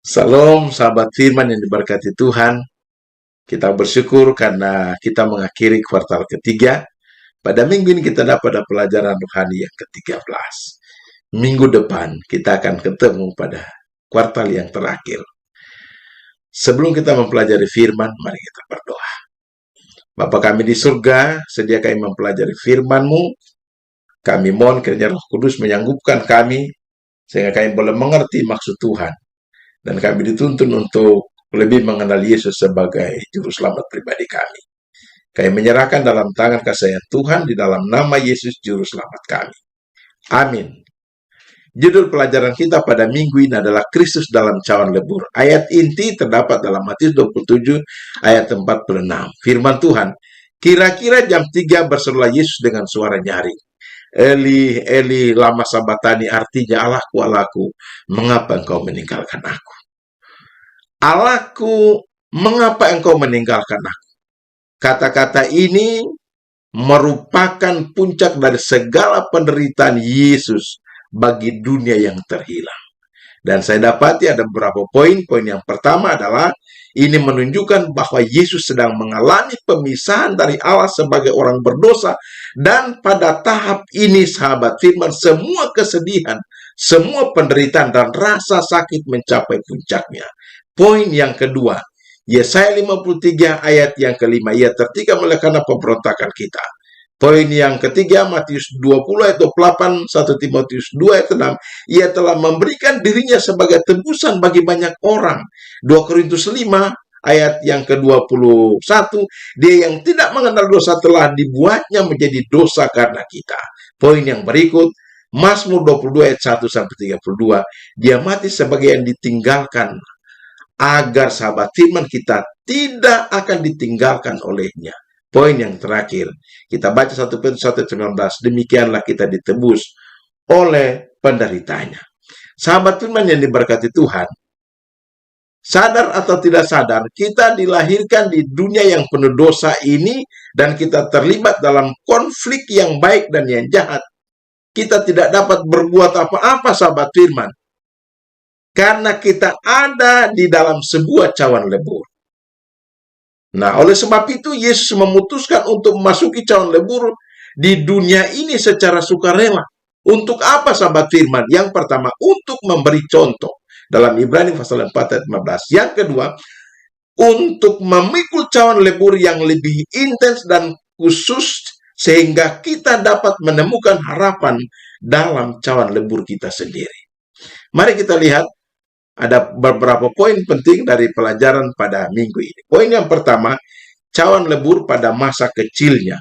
Salam sahabat firman yang diberkati Tuhan. Kita bersyukur karena kita mengakhiri kuartal ketiga. Pada minggu ini kita dapat ada pelajaran rohani yang ke-13. Minggu depan kita akan ketemu pada kuartal yang terakhir. Sebelum kita mempelajari firman, mari kita berdoa. Bapa kami di surga, sedia kami mempelajari firman-Mu. Kami mohon kiranya Roh Kudus menyanggupkan kami, sehingga kami boleh mengerti maksud Tuhan. Dan kami dituntun untuk lebih mengenal Yesus sebagai juru selamat pribadi kami. Kami menyerahkan dalam tangan kasih Tuhan di dalam nama Yesus juru selamat kami. Amin. Judul pelajaran kita pada minggu ini adalah Kristus dalam cawan lebur. Ayat inti terdapat dalam Matius 27 ayat 46. Firman Tuhan, kira-kira jam 3 berserulah Yesus dengan suara nyaring. Eli, Eli, lama sabatani, artinya Allahku, Allahku, mengapa engkau meninggalkan aku? Allahku, mengapa engkau meninggalkan aku? Kata-kata ini merupakan puncak dari segala penderitaan Yesus bagi dunia yang terhilang. Dan saya dapati ada beberapa poin. Poin yang pertama adalah ini menunjukkan bahwa Yesus sedang mengalami pemisahan dari Allah sebagai orang berdosa. Dan pada tahap ini, sahabat firman, semua kesedihan, semua penderitaan dan rasa sakit mencapai puncaknya. Poin yang kedua, Yesaya 53 ayat yang kelima, ia tertikam oleh karena pemberontakan kita. Poin yang ketiga, Matius 20 ayat 28, 1 Timotius 2 ayat 6, ia telah memberikan dirinya sebagai tebusan bagi banyak orang. 2 Korintus 5 ayat yang ke-21, dia yang tidak mengenal dosa telah dibuatnya menjadi dosa karena kita. Poin yang berikut, Mazmur 22 ayat 1 sampai 32, dia mati sebagai yang ditinggalkan agar sahabat firman kita tidak akan ditinggalkan olehnya. Poin yang terakhir, kita baca 1 Petrus 1:19, demikianlah kita ditebus oleh penderitanya. Sahabat firman yang diberkati Tuhan, sadar atau tidak sadar, kita dilahirkan di dunia yang penuh dosa ini dan kita terlibat dalam konflik yang baik dan yang jahat. Kita tidak dapat berbuat apa-apa, sahabat firman, karena kita ada di dalam sebuah cawan lebur. Nah, oleh sebab itu Yesus memutuskan untuk memasuki cawan lebur di dunia ini secara sukarela. Untuk apa, sahabat firman? Yang pertama, untuk memberi contoh. Dalam Ibrani pasal 4 ayat 15. Yang kedua, untuk memikul cawan lebur yang lebih intens dan khusus sehingga kita dapat menemukan harapan dalam cawan lebur kita sendiri. Mari kita lihat ada beberapa poin penting dari pelajaran pada minggu ini. Poin yang pertama, cawan lebur pada masa kecilnya.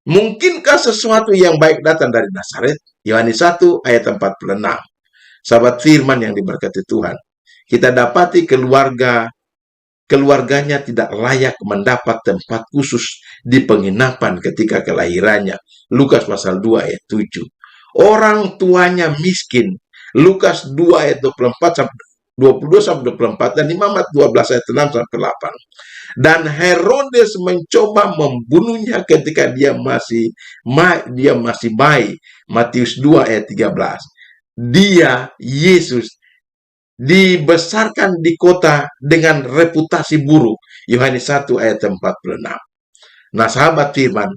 Mungkinkah sesuatu yang baik datang dari Nazaret? Yohanes 1 ayat 46. Sahabat firman yang diberkati Tuhan, kita dapati keluarganya tidak layak mendapat tempat khusus di penginapan ketika kelahirannya. Lukas pasal 2 ayat 7. Orang tuanya miskin. Lukas 2 ayat 24 22 sampai 24 dan Imamat 12 ayat 6 sampai 8. Dan Herodes mencoba membunuhnya ketika dia masih bayi. Matius 2 ayat 13. Dia, Yesus, dibesarkan di kota dengan reputasi buruk. Yohanes 1 ayat 46. Nah, sahabat firman,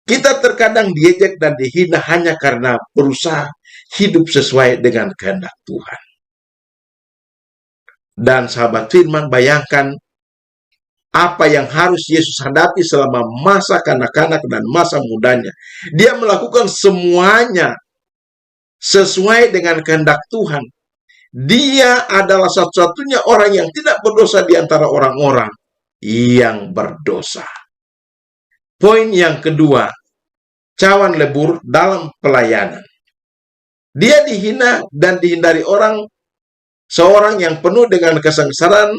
kita terkadang diejek dan dihina hanya karena berusaha hidup sesuai dengan kehendak Tuhan. Dan sahabat firman, bayangkan apa yang harus Yesus hadapi selama masa kanak-kanak dan masa mudanya. Dia melakukan semuanya sesuai dengan kehendak Tuhan. Dia adalah satu-satunya orang yang tidak berdosa di antara orang-orang yang berdosa. Poin yang kedua, cawan lebur dalam pelayanan. Dia dihina dan dihindari orang, seorang yang penuh dengan kesengsaraan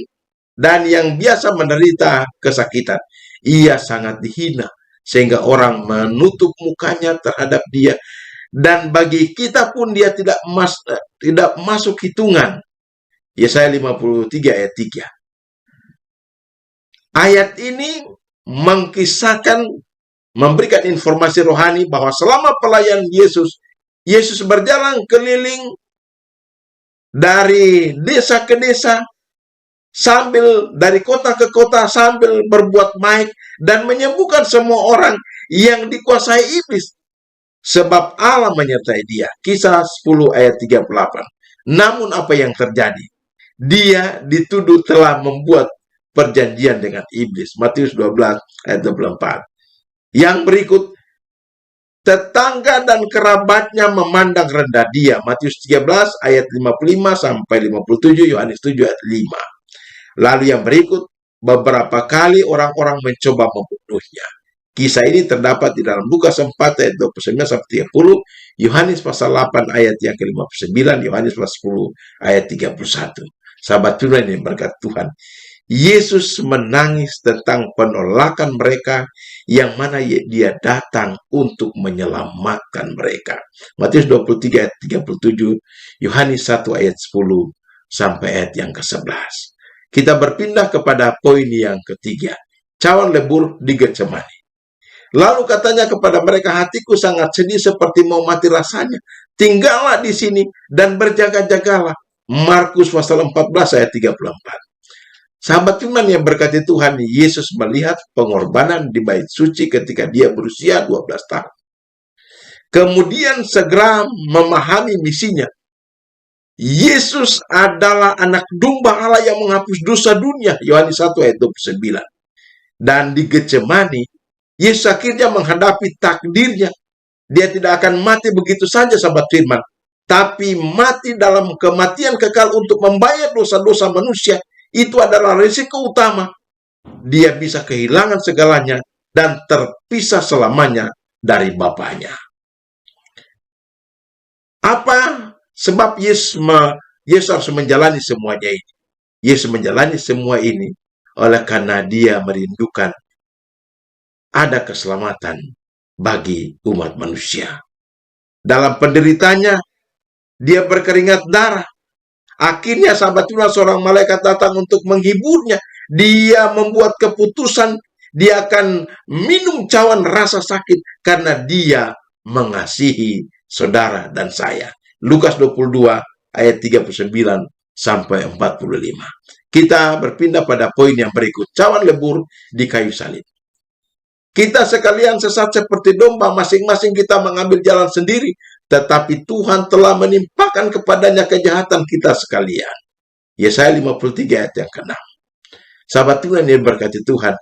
dan yang biasa menderita kesakitan. Ia sangat dihina sehingga orang menutup mukanya terhadap dia. Dan bagi kita pun dia tidak masuk hitungan. Yesaya 53 ayat 3. Ayat ini mengkisahkan, memberikan informasi rohani bahwa selama pelayanan Yesus berjalan keliling dari desa ke desa, sambil dari kota ke kota, sambil berbuat baik dan menyembuhkan semua orang yang dikuasai iblis, sebab Allah menyertai dia. Kisah 10 ayat 38. Namun apa yang terjadi? Dia dituduh telah membuat perjanjian dengan iblis. Matius 12 ayat 24. Yang berikut, tetangga dan kerabatnya memandang rendah dia. Matius 13 ayat 55 sampai 57, Yohanes 7 ayat 5. Lalu yang berikut, beberapa kali orang-orang mencoba membunuhnya. Kisah ini terdapat di dalam Lukas 4 ayat 29 sampai 30, Yohanes pasal 8 ayat yang ke-59, Yohanes pasal 10 ayat 31. Sahabat Tuhan yang berkat Tuhan, Yesus menangis tentang penolakan mereka, yang mana dia datang untuk menyelamatkan mereka. Matius 23 ayat 37, Yohanes 1 ayat 10 sampai ayat yang ke-11. Kita berpindah kepada poin yang ketiga, cawan lebur di Getsemani. Lalu katanya kepada mereka, hatiku sangat sedih seperti mau mati rasanya. Tinggallah di sini dan berjaga-jagalah. Markus pasal 14 ayat 34. Sahabat firman yang berkati Tuhan, Yesus melihat pengorbanan di bait suci ketika dia berusia 12 tahun. Kemudian segera memahami misinya. Yesus adalah anak domba Allah yang menghapus dosa dunia. Yohanes 1 ayat 29. Dan di Getsemani, Yesus akhirnya menghadapi takdirnya. Dia tidak akan mati begitu saja, sahabat firman, tapi mati dalam kematian kekal untuk membayar dosa-dosa manusia. Itu adalah risiko utama. Dia bisa kehilangan segalanya dan terpisah selamanya dari Bapaknya. Apa sebab Yesus harus menjalani semuanya ini? Yesus menjalani semua ini oleh karena dia merindukan ada keselamatan bagi umat manusia. Dalam penderitanya, dia berkeringat darah. Akhirnya sahabat Tuhan, seorang malaikat datang untuk menghiburnya. Dia membuat keputusan, dia akan minum cawan rasa sakit karena dia mengasihi saudara dan saya. Lukas 22 ayat 39 sampai 45. Kita berpindah pada poin yang berikut, cawan lebur di kayu salib. Kita sekalian sesat seperti domba, masing-masing kita mengambil jalan sendiri, tetapi Tuhan telah menimpakan kepadanya kejahatan kita sekalian. Yesaya 53 ayat yang ke-6. Sahabat Tuhan yang berkati Tuhan,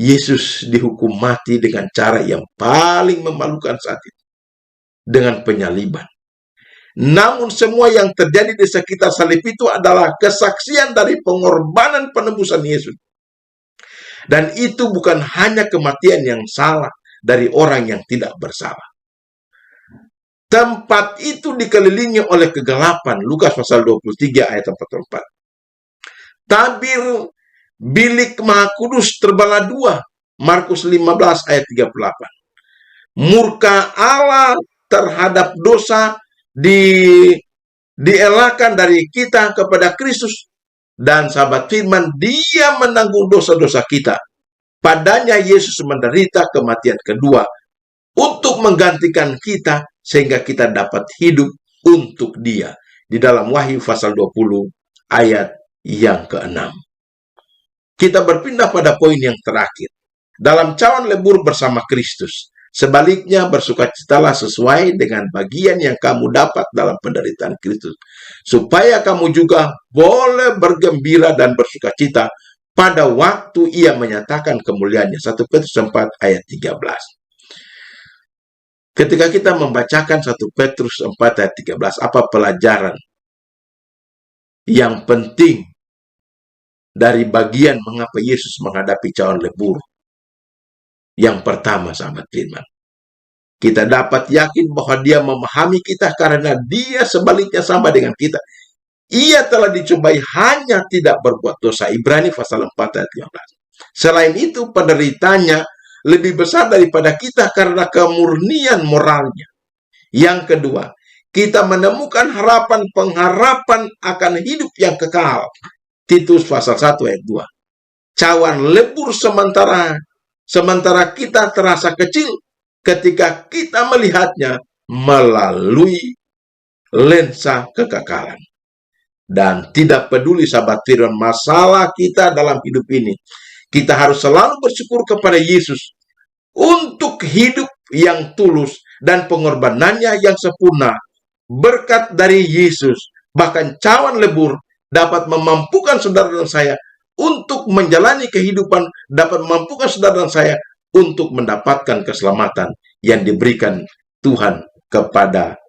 Yesus dihukum mati dengan cara yang paling memalukan saat itu, dengan penyaliban. Namun semua yang terjadi di sekitar salib itu adalah kesaksian dari pengorbanan penebusan Yesus. Dan itu bukan hanya kematian yang salah dari orang yang tidak bersalah. Tempat itu dikelilingi oleh kegelapan. Lukas pasal 23 ayat 44. Tabir bilik Maha Kudus terbelah dua. Markus 15 ayat 38. Murka Allah terhadap dosa dielakkan dari kita kepada Kristus. Dan sahabat firman, dia menanggung dosa-dosa kita. Padanya Yesus menderita kematian kedua untuk menggantikan kita sehingga kita dapat hidup untuk dia. Di dalam Wahyu pasal 20 ayat yang ke-6. Kita berpindah pada poin yang terakhir. Dalam cawan lebur bersama Kristus. Sebaliknya, bersukacitalah sesuai dengan bagian yang kamu dapat dalam penderitaan Kristus, supaya kamu juga boleh bergembira dan bersukacita pada waktu ia menyatakan kemuliaannya. 1 Petrus 4 ayat 13. Ketika kita membacakan 1 Petrus 4 ayat 13, apa pelajaran yang penting dari bagian mengapa Yesus menghadapi cawan lebur? Yang pertama, sahabat firman, kita dapat yakin bahwa dia memahami kita karena dia sebaliknya sama dengan kita. Ia telah dicobai hanya tidak berbuat dosa. Ibrani pasal 4 ayat 15. Selain itu, penderitanya lebih besar daripada kita karena kemurnian moralnya. Yang kedua, kita menemukan pengharapan akan hidup yang kekal. Titus pasal 1 ayat 2. Cawan lebur sementara kita terasa kecil ketika kita melihatnya melalui lensa kekekalan. Dan tidak peduli sahabat firman masalah kita dalam hidup ini, kita harus selalu bersyukur kepada Yesus untuk hidup yang tulus dan pengorbanannya yang sempurna. Berkat dari Yesus, bahkan cawan lebur dapat memampukan saudara dan saya untuk menjalani kehidupan, dapat memampukan saudara dan saya untuk mendapatkan keselamatan yang diberikan Tuhan kepada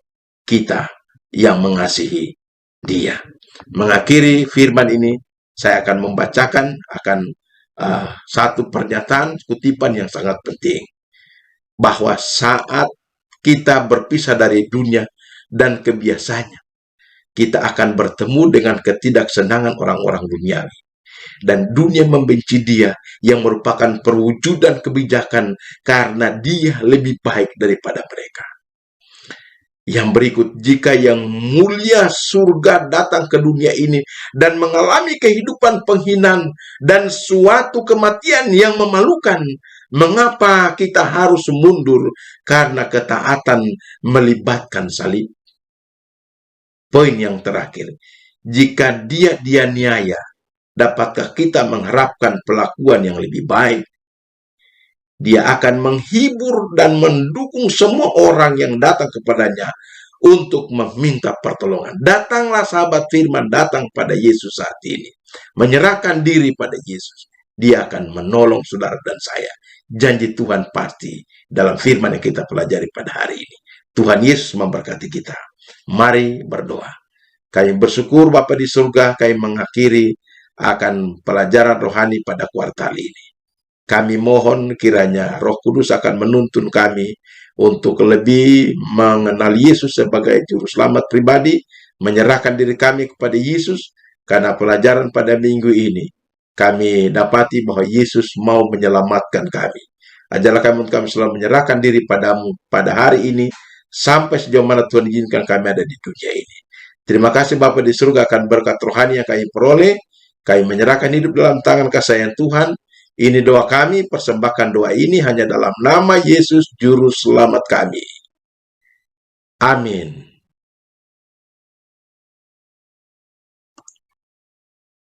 kita yang mengasihi Dia. Mengakhiri firman ini, saya akan membacakan satu pernyataan kutipan yang sangat penting, bahwa saat kita berpisah dari dunia dan kebiasaannya, kita akan bertemu dengan ketidaksenangan orang-orang duniawi, dan dunia membenci dia yang merupakan perwujudan kebijakan karena dia lebih baik daripada mereka. Yang berikut, jika yang mulia surga datang ke dunia ini dan mengalami kehidupan penghinaan dan suatu kematian yang memalukan, mengapa kita harus mundur karena ketaatan melibatkan salib? Poin yang terakhir, jika dia dianiaya, dapatkah kita mengharapkan perlakuan yang lebih baik? Dia akan menghibur dan mendukung semua orang yang datang kepadanya untuk meminta pertolongan. Datanglah sahabat firman, datang pada Yesus saat ini. Menyerahkan diri pada Yesus. Dia akan menolong saudara dan saya. Janji Tuhan pasti dalam firman yang kita pelajari pada hari ini. Tuhan Yesus memberkati kita. Mari berdoa. Kami bersyukur Bapa di surga, kami mengakhiri akan pelajaran rohani pada kuartal ini. Kami mohon kiranya Roh Kudus akan menuntun kami untuk lebih mengenal Yesus sebagai juru selamat pribadi, menyerahkan diri kami kepada Yesus, karena pelajaran pada minggu ini kami dapati bahwa Yesus mau menyelamatkan kami. Ajarlah kami untuk kami selalu menyerahkan diri padamu pada hari ini, sampai sejauh mana Tuhan izinkan kami ada di dunia ini. Terima kasih Bapa di surga akan berkat rohani yang kami peroleh. Kami menyerahkan hidup dalam tangan kasih Tuhan. Ini doa kami, persembahkan doa ini hanya dalam nama Yesus Juru Selamat kami. Amin.